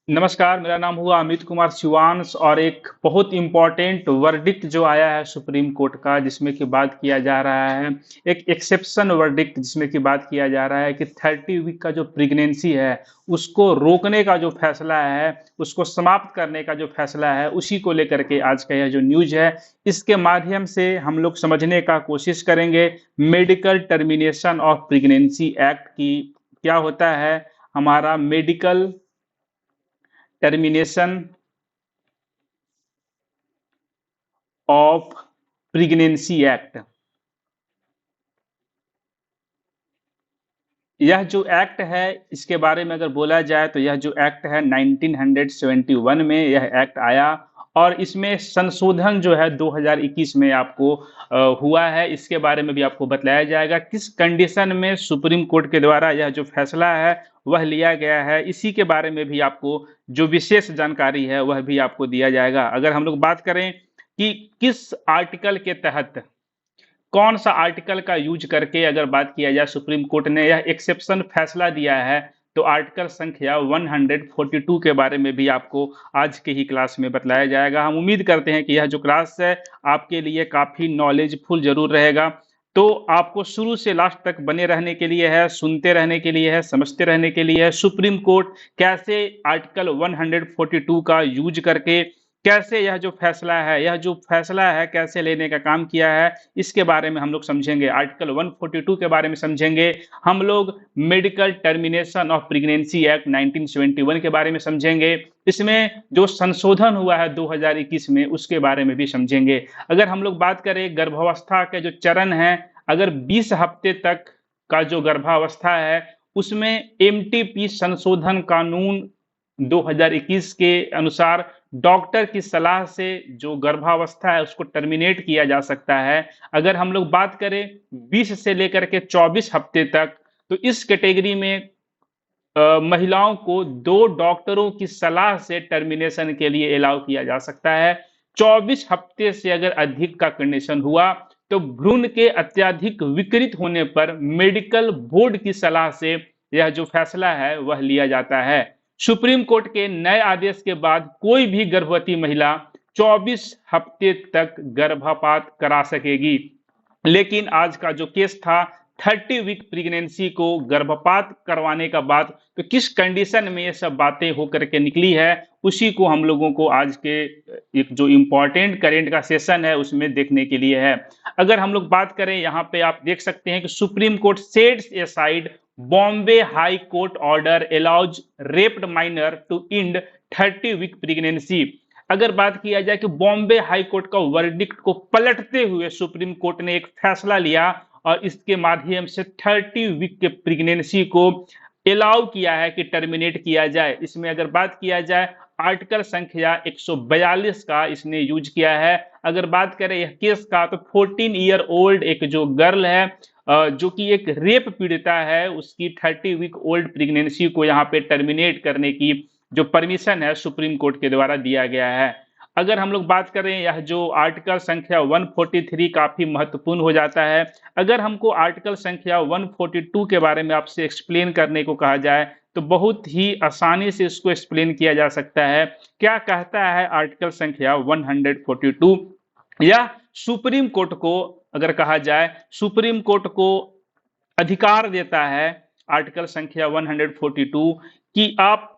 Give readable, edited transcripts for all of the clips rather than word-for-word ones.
नमस्कार, मेरा नाम हुआ अमित कुमार शिवांश और एक बहुत इम्पोर्टेंट वर्डिक्ट जो आया है सुप्रीम कोर्ट का जिसमें कि बात किया जा रहा है। एक एक्सेप्शन वर्डिक्ट जिसमें कि बात किया जा रहा है कि 30 वीक का जो प्रेगनेंसी है उसको रोकने का जो फैसला है, उसको समाप्त करने का जो फैसला है, उसी को लेकर के आज का यह जो न्यूज है, इसके माध्यम से हम लोग समझने का कोशिश करेंगे। Medical termination of pregnancy act की क्या होता है, हमारा medical termination of pregnancy act. यह जो एक्ट है इसके बारे में अगर बोला जाए तो यह जो एक्ट है 1971 में यह एक्ट आया और इसमें संशोधन जो है 2021 में आपको हुआ है। इसके बारे में भी आपको बताया जाएगा किस कंडीशन में सुप्रीम कोर्ट के द्वारा यह जो फैसला है वह लिया गया है। इसी के बारे में भी आपको जो विशेष जानकारी है वह भी आपको दिया जाएगा। अगर हम लोग बात करें कि किस आर्टिकल के तहत कौन सा आर्टिकल का यूज करके अगर बात किया जाए सुप्रीम कोर्ट ने यह एक्सेप्शन फैसला दिया है, तो आर्टिकल संख्या 142 के बारे में भी आपको आज के ही क्लास में बताया जाएगा। हम उम्मीद करते हैं कि यह जो क्लास है आपके लिए काफी नॉलेजफुल जरूर रहेगा। तो आपको शुरू से लास्ट तक बने रहने के लिए है, सुनते रहने के लिए है, समझते रहने के लिए है सुप्रीम कोर्ट कैसे आर्टिकल 142 का यूज करके कैसे यह जो फैसला है कैसे लेने का काम किया है, इसके बारे में हम लोग समझेंगे। आर्टिकल 142 के बारे में समझेंगे, हम लोग medical termination of pregnancy act 1971 के बारे में समझेंगे, इसमें जो संशोधन हुआ है 2021 में उसके बारे में भी समझेंगे। अगर हम लोग बात करें गर्भावस्था के जो चरण है, अगर 20 हफ्ते तक का जो गर्भावस्था है उसमें एमटीपी संशोधन कानून 2021 के अनुसार डॉक्टर की सलाह से जो गर्भावस्था है उसको टर्मिनेट किया जा सकता है। अगर हम लोग बात करें 20 से लेकर के 24 हफ्ते तक, तो इस कैटेगरी में महिलाओं को 2 डॉक्टरों की सलाह से टर्मिनेशन के लिए अलाउ किया जा सकता है। 24 हफ्ते से अगर अधिक का कंडीशन हुआ तो भ्रूण के अत्यधिक विकृत होने पर मेडिकल बोर्ड की सलाह से यह जो फैसला है वह लिया जाता है। सुप्रीम कोर्ट के नए आदेश के बाद कोई भी गर्भवती महिला 24 हफ्ते तक गर्भपात करा सकेगी। लेकिन आज का जो केस था 30 वीक प्रेगनेंसी को गर्भपात करवाने का बाद तो किस कंडीशन में ये सब बातें होकर के निकली है, उसी को हम लोगों को आज के एक जो इम्पोर्टेंट करेंट का सेशन है उसमें देखने के लिए है। अगर हम लोग बात करें, यहाँ पे आप देख सकते हैं कि supreme court sets aside Bombay high court order allows raped minor to end 30 week pregnancy. अगर बात किया जाए कि बॉम्बे हाई कोर्ट का वर्डिक्ट को पलटते हुए सुप्रीम कोर्ट ने एक फैसला लिया और इसके माध्यम से 30 वीक के प्रेगनेंसी को अलाउ किया है कि टर्मिनेट किया जाए। इसमें अगर बात किया जाए आर्टिकल संख्या 142 का इसने यूज किया है। अगर बात करें यह केस का तो 14 ईयर ओल्ड एक जो गर्ल है जो कि एक रेप पीड़िता है, उसकी 30 वीक ओल्ड प्रेगनेंसी को यहाँ पे टर्मिनेट करने की जो परमिशन है सुप्रीम कोर्ट के द्वारा दिया गया है। अगर हम लोग बात करें यह जो आर्टिकल संख्या 143 काफी महत्वपूर्ण हो जाता है। अगर हमको आर्टिकल संख्या 142 के बारे में आपसे एक्सप्लेन करने को कहा जाए तो बहुत ही आसानी से इसको एक्सप्लेन किया जा सकता है। क्या कहता है आर्टिकल संख्या 142? या सुप्रीम कोर्ट को अगर कहा जाए, सुप्रीम कोर्ट को अधिकार देता है आर्टिकल संख्या 142 कि आप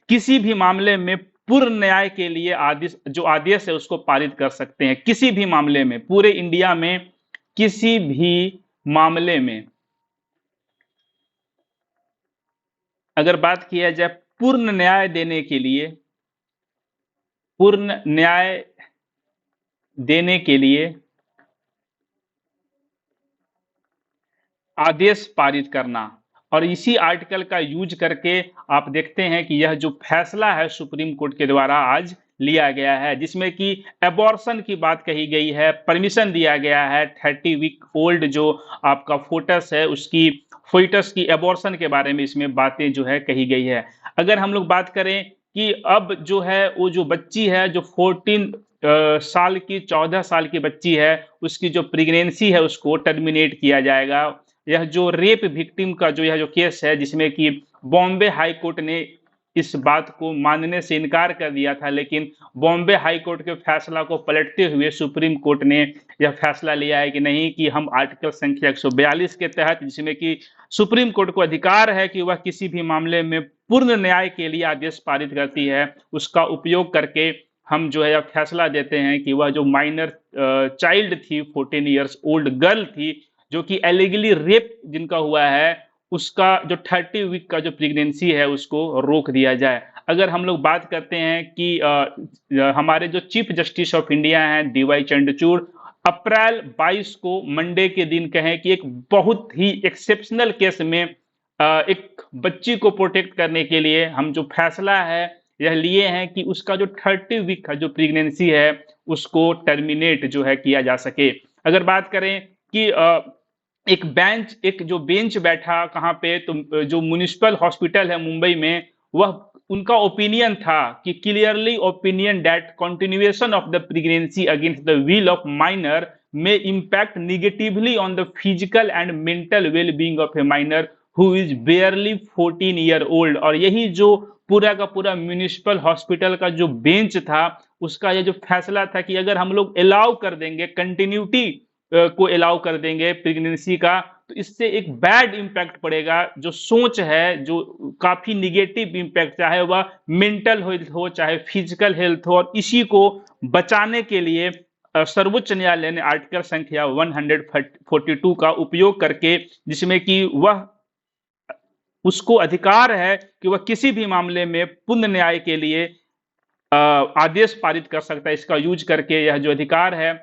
किसी भी मामले में पूर्ण न्याय के लिए आदेश है उसको पारित कर सकते हैं। किसी भी मामले में, पूरे इंडिया में किसी भी मामले में अगर बात किया जाए पूर्ण न्याय देने के लिए, पूर्ण न्याय देने के लिए आदेश पारित करना, और इसी आर्टिकल का यूज करके आप देखते हैं कि यह जो फैसला है सुप्रीम कोर्ट के द्वारा आज लिया गया है, जिसमें कि एबॉर्शन की बात कही गई है, परमिशन दिया गया है 30 वीक ओल्ड जो आपका फोटस है उसकी फोइटस की एबॉर्शन के बारे में इसमें बातें जो है कही गई है। अगर हम लोग बात करें कि अब जो है वो जो बच्ची है जो 14 साल की बच्ची है उसकी जो प्रेगनेंसी है उसको टर्मिनेट किया जाएगा। यह जो रेप विक्टिम का जो यह जो केस है जिसमें कि बॉम्बे हाई कोर्ट ने इस बात को मानने से इनकार कर दिया था, लेकिन बॉम्बे हाई कोर्ट के फैसला को पलटते हुए सुप्रीम कोर्ट ने यह फैसला लिया है कि नहीं, कि हम आर्टिकल संख्या 142 के तहत, जिसमें कि सुप्रीम कोर्ट को अधिकार है कि वह किसी भी मामले में पूर्ण न्याय के लिए आदेश पारित करती है, उसका उपयोग करके हम जो है यह फैसला देते हैं कि वह जो माइनर चाइल्ड थी, 14 ईयर्स ओल्ड गर्ल थी, जो कि एलिगली रेप जिनका हुआ है, उसका जो 30 वीक का जो प्रेगनेंसी है उसको रोक दिया जाए। अगर हम लोग बात करते हैं कि हमारे जो चीफ जस्टिस ऑफ इंडिया हैं डीवाई चंद्रचूड़, अप्रैल 22 को मंडे के दिन कहें कि एक बहुत ही एक्सेप्शनल केस में एक बच्ची को प्रोटेक्ट करने के लिए हम जो फैसला है यह लिए हैं कि उसका जो 30 वीक का जो प्रेगनेंसी है उसको टर्मिनेट जो है किया जा सके। अगर बात करें कि एक जो बेंच बैठा कहाँ पे, तो जो म्युनिसिपल हॉस्पिटल है मुंबई में, वह उनका ओपिनियन था कि clearly opinion that continuation of the pregnancy against the will of minor may impact negatively on the physical and mental well-being of a minor who is barely 14 year old। और यही जो पूरा का पूरा म्युनिसिपल हॉस्पिटल का जो bench था उसका यह जो फैसला था कि अगर हम लोग अलाउ कर देंगे, कंटिन्यूटी को अलाउ कर देंगे प्रेगनेंसी का, तो इससे एक बैड इंपैक्ट पड़ेगा। जो सोच है, जो काफी निगेटिव इंपैक्ट, चाहे वह मेंटल हेल्थ हो चाहे फिजिकल हेल्थ हो, और इसी को बचाने के लिए सर्वोच्च न्यायालय ने आर्टिकल संख्या 142 का उपयोग करके, जिसमें कि वह उसको अधिकार है कि वह किसी भी मामले में पूर्ण न्याय के लिए आदेश पारित कर सकता है, इसका यूज करके यह जो अधिकार है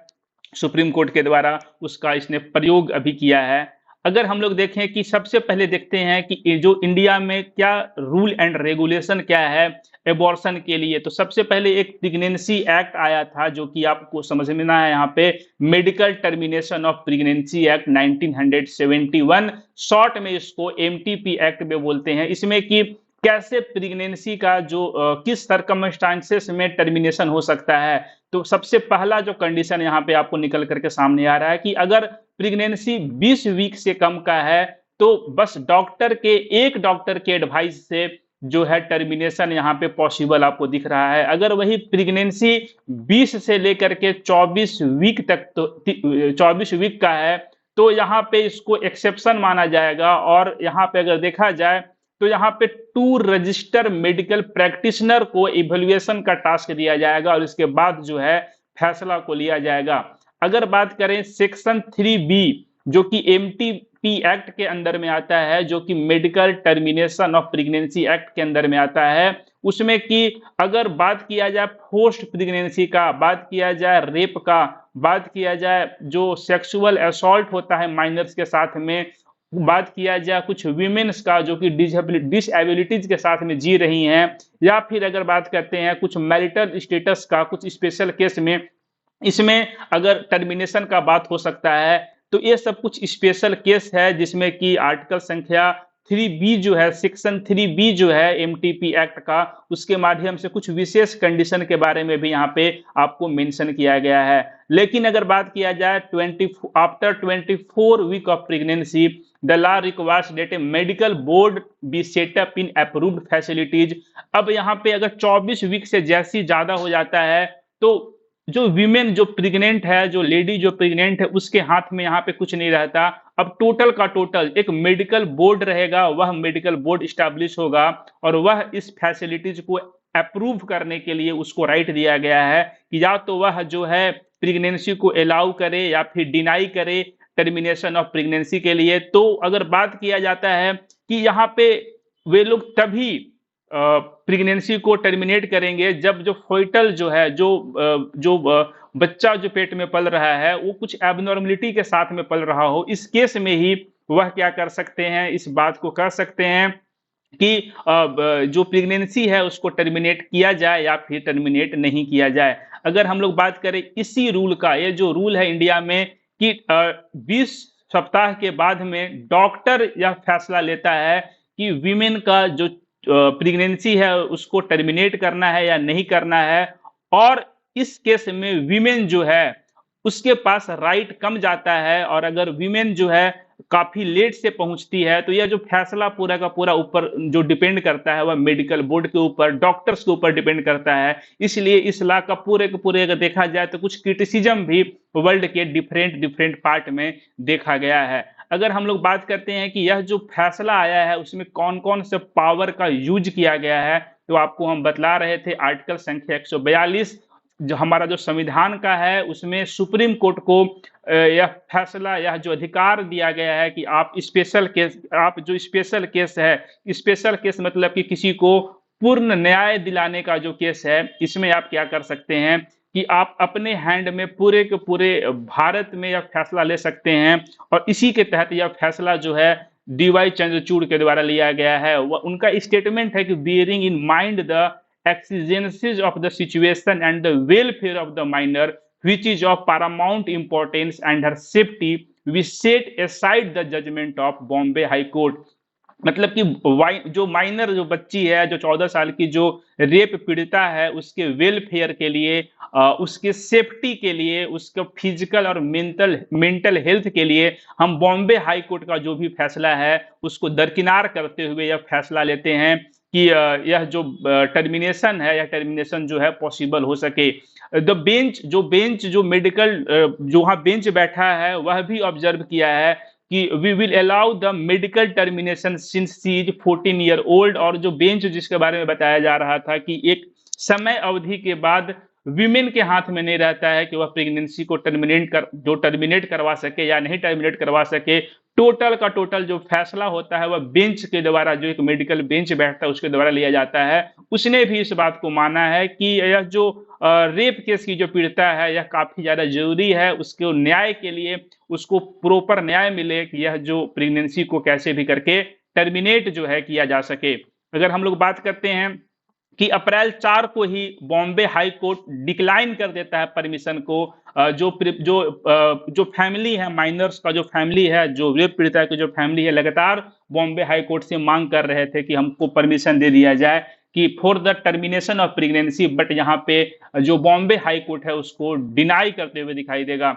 सुप्रीम कोर्ट के द्वारा उसका इसने प्रयोग अभी किया है। अगर हम लोग देखें कि सबसे पहले देखते हैं कि जो इंडिया में क्या रूल एंड रेगुलेशन क्या है एबॉर्शन के लिए, तो सबसे पहले एक प्रेगनेंसी एक्ट आया था जो कि आपको समझना है यहाँ पे, medical termination of pregnancy act 1971, short में इसको एमटीपी एक्ट में बोलते हैं। इसमें कि कैसे प्रेगनेंसी का जो किस सर्कमस्टांसेस में टर्मिनेशन हो सकता है। तो सबसे पहला जो कंडीशन यहाँ पे आपको निकल करके सामने आ रहा है कि अगर प्रेगनेंसी 20 वीक से कम का है तो बस एक डॉक्टर के एडवाइस से जो है टर्मिनेशन यहाँ पे पॉसिबल आपको दिख रहा है। अगर वही प्रेगनेंसी 20 से लेकर के 24 वीक तक, तो 24 वीक का है, तो यहाँ पे इसको एक्सेप्शन माना जाएगा। और यहाँ पे अगर देखा जाए तो यहाँ पे 2 रजिस्टर मेडिकल प्रैक्टिशनर को इवैल्यूएशन का टास्क दिया जाएगा और इसके बाद जो है फैसला को लिया जाएगा। अगर बात करें सेक्शन 3B जो कि एमटीपी एक्ट के अंदर में आता है, जो कि medical termination of pregnancy act के अंदर में आता है, उसमें कि अगर बात किया जाए पोस्ट प्रेगनेंसी का, बात किया जाए रेप का, बात किया जाए जो सेक्सुअल असॉल्ट होता है माइनर्स के साथ में, बात किया जाए कुछ वीमेन्स का जो कि डिसेबिलिटीज के साथ में जी रही हैं, या फिर अगर बात करते हैं कुछ मैरिटल स्टेटस का कुछ स्पेशल केस में, इसमें अगर टर्मिनेशन का बात हो सकता है। तो ये सब कुछ स्पेशल केस है जिसमें कि आर्टिकल संख्या 3B जो है, सेक्शन 3B जो है एमटीपी एक्ट का, उसके माध्यम से कुछ विशेष कंडीशन के बारे में भी यहाँ पे आपको मेंशन किया गया है। लेकिन अगर बात किया जाए after 24 week of pregnancy the law requires that a medical board be set up in approved facilities. अब यहाँ पे अगर 24 वीक से जैसी ज्यादा हो जाता है तो जो वीमेन जो प्रेग्नेंट है, जो लेडी जो प्रेग्नेंट है, उसके हाथ में यहाँ पे कुछ नहीं रहता। अब टोटल का टोटल एक मेडिकल बोर्ड रहेगा, वह मेडिकल बोर्ड स्टैब्लिश होगा और वह इस फैसिलिटीज को अप्रूव करने के लिए उसको राइट दिया गया है कि या तो वह जो है प्रेगनेंसी को अलाउ करे या फिर डिनाई करे टर्मिनेशन ऑफ प्रेगनेंसी के लिए। तो अगर बात किया जाता है कि यहाँ पे वे लोग तभी प्रेगनेंसी को टर्मिनेट करेंगे जब जो फोइटल जो है, जो बच्चा जो पेट में पल रहा है वो कुछ एबनॉर्मलिटी के साथ में पल रहा हो। इस केस में ही वह क्या कर सकते हैं, इस बात को कर सकते हैं कि जो प्रेगनेंसी है उसको टर्मिनेट किया जाए या फिर टर्मिनेट नहीं किया जाए। अगर हम लोग बात करें इसी रूल का, ये जो रूल है इंडिया में कि 20 सप्ताह के बाद में डॉक्टर यह फैसला लेता है कि वीमेन का जो प्रेगनेंसी है उसको टर्मिनेट करना है या नहीं करना है। और इस केस में वीमेन जो है उसके पास राइट कम जाता है, और अगर वीमेन जो है काफ़ी लेट से पहुँचती है, तो यह जो फैसला पूरा का पूरा ऊपर जो डिपेंड करता है, वह मेडिकल बोर्ड के ऊपर, डॉक्टर्स के ऊपर डिपेंड करता है। इसलिए इस लॉ का पूरे के पूरे अगर देखा जाए तो कुछ क्रिटिसिज़्म भी वर्ल्ड के डिफरेंट डिफरेंट पार्ट में देखा गया है। अगर हम लोग बात करते हैं कि यह जो फैसला आया है, उसमें कौन-कौन से पावर का यूज़ किया गया है, तो आपको हम बतला रहे थे आर्टिकल संख्या 142 जो हमारा जो संविधान का है, उसमें सुप्रीम कोर्ट को यह फैसला, यह जो अधिकार दिया गया है कि आप जो स्पेशल केस है, स्पेशल केस मतलब कि किसी को पूर्ण न्याय दिलाने का जो केस है, इसमें आप क्या कर सकते हैं कि आप अपने हैंड में पूरे के पूरे भारत में यह फैसला ले सकते हैं। और इसी के तहत यह फैसला जो है डी.वाई. चंद्रचूड़ के द्वारा लिया गया है। उनका स्टेटमेंट है कि bearing in mind the exigencies of the situation and the welfare of the minor, which is of paramount importance and her safety, we set aside the judgment of Bombay High Court। मतलब कि जो minor जो बच्ची है, जो 14 साल की जो रेप पीड़िता है, उसके वेलफेयर के लिए, उसके सेफ्टी के लिए, उसके फिजिकल और मेंटल मेंटल हेल्थ के लिए हम बॉम्बे हाई कोर्ट का जो भी फैसला है उसको दरकिनार करते हुए यह फैसला लेते हैं कि यह जो टर्मिनेशन है, यह टर्मिनेशन जो है पॉसिबल हो सके। बेंच जो मेडिकल जो वहाँ बेंच बैठा है, वह भी ऑब्जर्व किया है कि we will allow the medical termination since she is 14 year old. और जो बेंच जिसके बारे में बताया जा रहा था कि एक समय अवधि के बाद विमेन के हाथ में नहीं रहता है कि वह प्रेगनेंसी को टर्मिनेट करवा सके या नहीं टर्मिनेट करवा सके। टोटल का टोटल जो फैसला होता है वह बेंच के द्वारा, जो एक मेडिकल बेंच बैठता है उसके द्वारा लिया जाता है। उसने भी इस बात को माना है कि यह जो रेप केस की जो पीड़िता है, यह काफी ज्यादा जरूरी है, उसके न्याय के लिए उसको प्रॉपर न्याय मिले कि यह जो प्रेगनेंसी को कैसे भी करके टर्मिनेट जो है किया जा सके। अगर हम लोग बात करते हैं कि अप्रैल 4 को ही बॉम्बे हाई कोर्ट डिक्लाइन कर देता है परमिशन को। जो फैमिली है, माइनर्स का जो फैमिली है, जो रेप पीड़िता की जो फैमिली है, लगातार बॉम्बे हाई कोर्ट से मांग कर रहे थे कि हमको परमिशन दे दिया जाए कि for the termination of pregnancy, but यहाँ पे जो बॉम्बे हाई कोर्ट है उसको डिनाई करते हुए दिखाई देगा।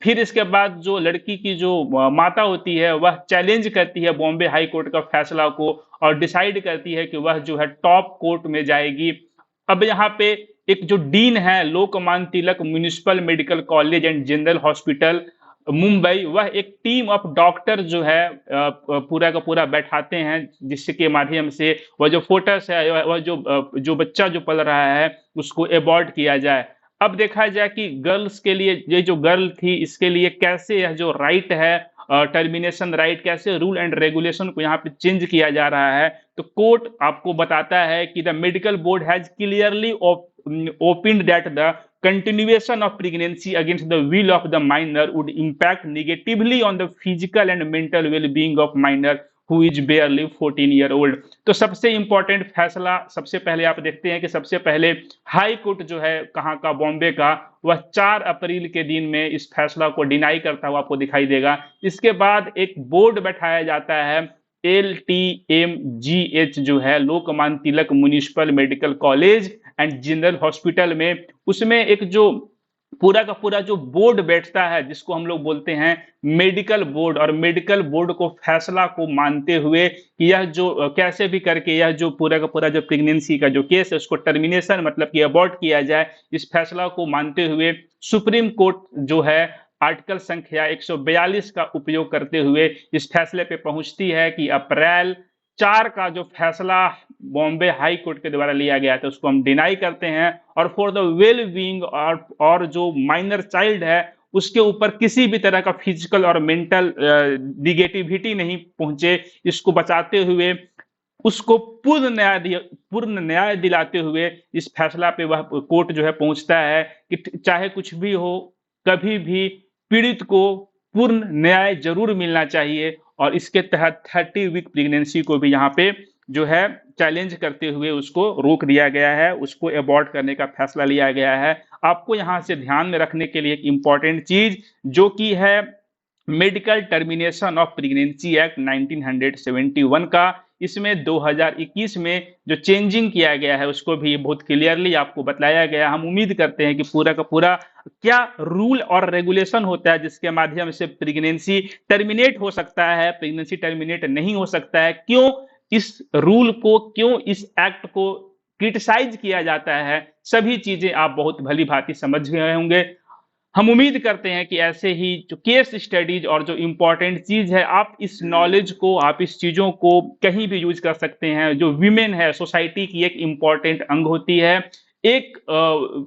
फिर इसके बाद जो लड़की की जो माता होती है, वह चैलेंज करती है बॉम्बे हाई कोर्ट का फैसला को और डिसाइड करती है कि वह जो है टॉप कोर्ट में जाएगी। अब यहाँ पे एक जो डीन है Lokmanya Tilak Municipal Medical College and General Hospital Mumbai, वह एक टीम ऑफ डॉक्टर जो है पूरा का पूरा बैठाते हैं, जिसके माध्यम से वह जो फोटस है, वह जो बच्चा जो पल रहा है उसको एबॉर्ट किया जाए। अब देखा जाए कि गर्ल्स के लिए, ये जो गर्ल थी इसके लिए कैसे यह जो राइट है, टर्मिनेशन राइट, कैसे रूल एंड रेगुलेशन को यहाँ पे चेंज किया जा रहा है। तो कोर्ट आपको बताता है कि the medical board has clearly opened that the continuation of pregnancy against the will of the minor would impact negatively on the physical and mental well-being of minor who is barely 14 year old। तो सबसे important फैसला सबसे पहले आप देखते हैं कि सबसे पहले हाई कोर्ट जो है कहाँ का, बॉम्बे का, वह 4 अप्रैल के दिन में इस फैसला को डिनाई करता हुआ आपको दिखाई देगा। इसके बाद एक बोर्ड बैठाया जाता है, LTMGH जो है Lokmanya Tilak Municipal Medical College and General Hospital में। उसमें एक जो पूरा का पूरा जो बोर्ड बैठता है जिसको हम लोग बोलते हैं मेडिकल बोर्ड, और मेडिकल बोर्ड को फैसला को मानते हुए कि यह जो कैसे भी करके यह जो पूरा का पूरा जो प्रेगनेंसी का जो केस है उसको टर्मिनेशन मतलब कि अबॉर्ट किया जाए, इस फैसला को मानते हुए सुप्रीम कोर्ट जो है आर्टिकल संख्या 142 का उपयोग करते हुए इस फैसले पे पहुंचती है कि अप्रैल 4 का जो फैसला बॉम्बे हाई कोर्ट के द्वारा लिया गया था उसको हम डिनाई करते हैं, और फॉर द वेल बीइंग और जो माइनर चाइल्ड है उसके ऊपर किसी भी तरह का फिजिकल और मेंटल निगेटिविटी नहीं पहुंचे, इसको बचाते हुए उसको पूर्ण न्याय दिलाते हुए इस फैसला पे वह कोर्ट जो है पहुंचता है कि चाहे कुछ भी हो, कभी भी पीड़ित को पूर्ण न्याय जरूर मिलना चाहिए। और इसके तहत 30 वीक प्रेगनेंसी को भी यहाँ पे जो है चैलेंज करते हुए उसको रोक दिया गया है, उसको अबॉर्ट करने का फैसला लिया गया है। आपको यहाँ से ध्यान में रखने के लिए एक इंपॉर्टेंट चीज जो कि है medical termination of pregnancy act 1971 का। इसमें 2021 में जो चेंजिंग किया गया है उसको भी बहुत क्लियरली आपको बताया गया। हम उम्मीद करते हैं कि पूरा का पूरा क्या रूल और रेगुलेशन होता है जिसके माध्यम से प्रेगनेंसी टर्मिनेट हो सकता है, प्रेगनेंसी टर्मिनेट नहीं हो सकता है, क्यों इस रूल को, क्यों इस एक्ट को क्रिटिसाइज किया जाता है, सभी चीजें आप बहुत भली भांति समझ गए होंगे। हम उम्मीद करते हैं कि ऐसे ही जो केस स्टडीज और जो इम्पोर्टेंट चीज है, आप इस नॉलेज को, आप इस चीजों को कहीं भी यूज कर सकते हैं। जो विमेन है सोसाइटी की एक इम्पॉर्टेंट अंग होती है, एक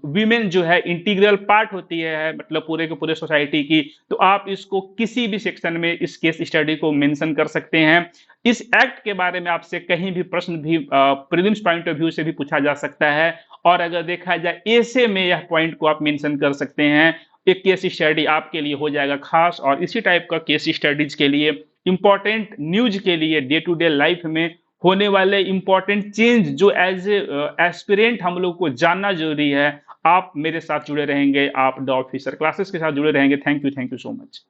विमेन जो है इंटीग्रल पार्ट होती है, मतलब पूरे के पूरे सोसाइटी की। तो आप इसको किसी भी सेक्शन में इस केस स्टडी को मेंशन कर सकते हैं। इस एक्ट के बारे में आपसे कहीं भी प्रश्न भी प्रीलिम्स पॉइंट ऑफ व्यू से भी पूछा जा सकता है, और अगर देखा जाए ऐसे में यह पॉइंट को आप मेंशन कर सकते हैं। एक केस स्टडी आपके लिए हो जाएगा खास, और इसी टाइप का केस स्टडीज के लिए, इंपॉर्टेंट न्यूज के लिए, डे टू डे लाइफ में होने वाले इंपॉर्टेंट चेंज जो एज ए एस्पिरेंट हम लोग को जानना जरूरी है, आप मेरे साथ जुड़े रहेंगे, आप द ऑफिसर क्लासेस के साथ जुड़े रहेंगे। Thank you so much.